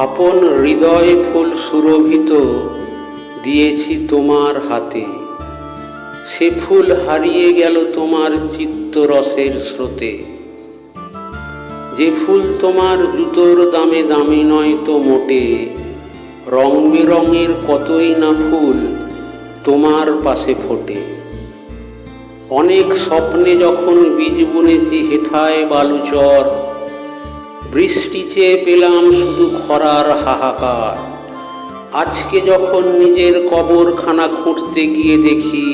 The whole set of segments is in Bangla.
আপন হৃদয় ফুল সুরভিত দিয়েছি তোমার হাতে, সে ফুল হারিয়ে গেল তোমার চিত্তরসের স্রোতে। যে ফুল তোমার জুতোর দামে দামি নয় তো মোটে, রং বেরঙের কতই না ফুল তোমার পাশে ফোটে। অনেক স্বপ্নে যখন বীজ বুনেছি হেথায় বালুচর, বৃষ্টি চেয়ে পেলাম শুধু খরার হাহাকার। আজকে যখন নিজের কবরখানা খুঁড়তে গিয়ে দেখি,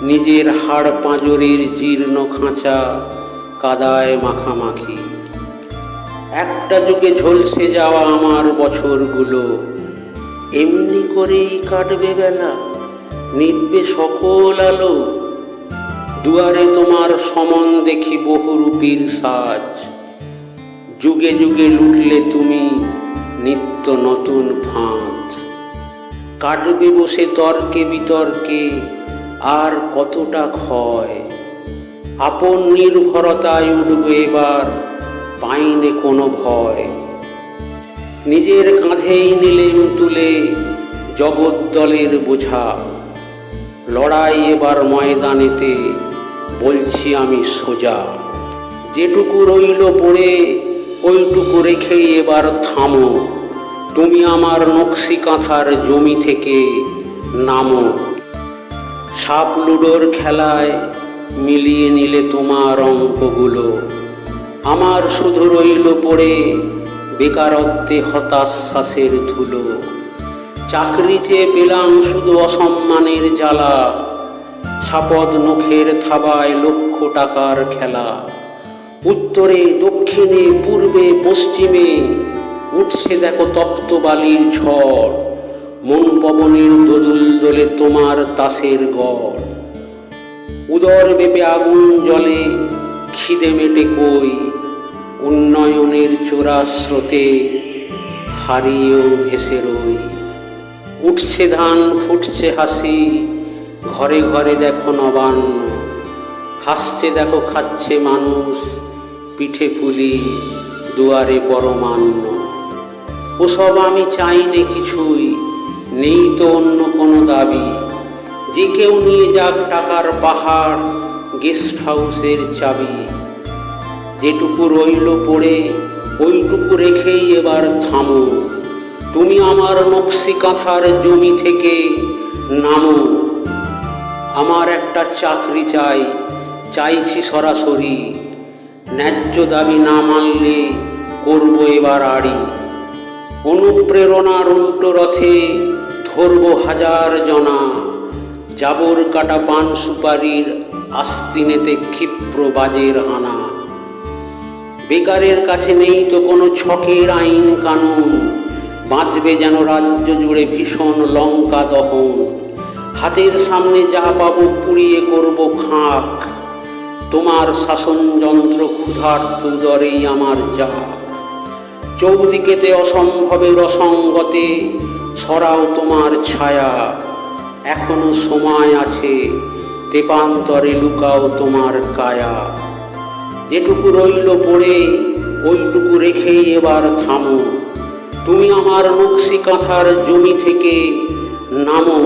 নিজের হাড় পাঁজরের জীর্ণ খাঁচা কাদায় মাখামাখি। একটা যুগে ঝলসে যাওয়া আমার বছরগুলো এমনি করেই কাটবে বেলা, নিভবে সকল আলো। দুয়ারে তোমার সমন দেখি বহুরূপীর সাজ, যুগে যুগে লুটলে তুমি নিত্য নতুন ফাঁদ। কাটবে বসে তর্কে বিতর্কে আর কতটা ক্ষয়, আপন নির্ভরতায় উঠবে এবার পাইনে কোনো ভয়। নিজের কাঁধেই নিলেম তুলে জগদ্দলের বোঝা, লড়াই এবার ময়দানেতে বলছি আমি সোজা। যেটুকু রইল পড়ে ওইটুকু রেখেই এবার থামো, তুমি আমার নকশি কাঁথার জমি থেকে নামো। সাপ লুডোর খেলায় মিলিয়ে নিলে তোমার অঙ্কগুলো, আমার শুধু রইল পড়ে বেকারত্বে হতাশ্বাসের ধুলো। চাকরি চেয়ে পেলাম শুধু অসম্মানের জ্বালা, সাপদ নখের থাবায় লক্ষ টাকার খেলা। উত্তরে দক্ষিণে পূর্বে পশ্চিমে উঠছে দেখো তপ্ত বালির ঝড়, মন পবনের দোদুল দোলে তোমার তাসের গড়। উদর বেপে আগুন জলে খিদে মেটে কই, উন্নয়নের চোরা স্রোতে হারিয়েও ভেসে রই। উঠছে ধান ফুটছে হাসি, ঘরে ঘরে দেখো নবান্ন, হাসছে দেখো খাচ্ছে মানুষ পিঠে পুলি দুয়ারে পরমান্ন। ওসব আমি চাইনে কিছুই, নেই তো অন্য কোনো দাবি। যে কেউ নিয়ে যাক টাকার পাহাড়, গেস্ট হাউসের চাবি। যেটুকু রইল পড়ে ওইটুকু রেখেই এবার থামো, তুমি আমার নকশি কাঁথার জমি থেকে নামো। আমার একটা চাকরি চাই, চাইছি সরাসরি, ন্যায্য দাবি না মানলে করব এবার আড়ি। অনুপ্রেরণার উল্টো রথে ধরব হাজার জনা, জাবর কাটা পান সুপারির আস্তিনেতে ক্ষিপ্র বাজের হানা। বেকারের কাছে নেই তো কোনো ছকের আইন কানুন, বাঁচবে যেন রাজ্য জুড়ে ভীষণ লঙ্কা দহন। হাতের সামনে যা পাবো পুড়িয়ে করব খাঁক, তোমার শাসনযন্ত্র ক্ষুধার্ত উদরেই আমার যাক। চৌদিকেতে অসম্ভবের অসঙ্গতে সরাও তোমার ছায়া, এখনো সময় আছে তেপান্তরে লুকাও তোমার কায়া। যেটুকু রইল পড়ে ওইটুকু রেখেই এবার থামো, তুমি আমার নকশি কাঁথার জমি থেকে নামো।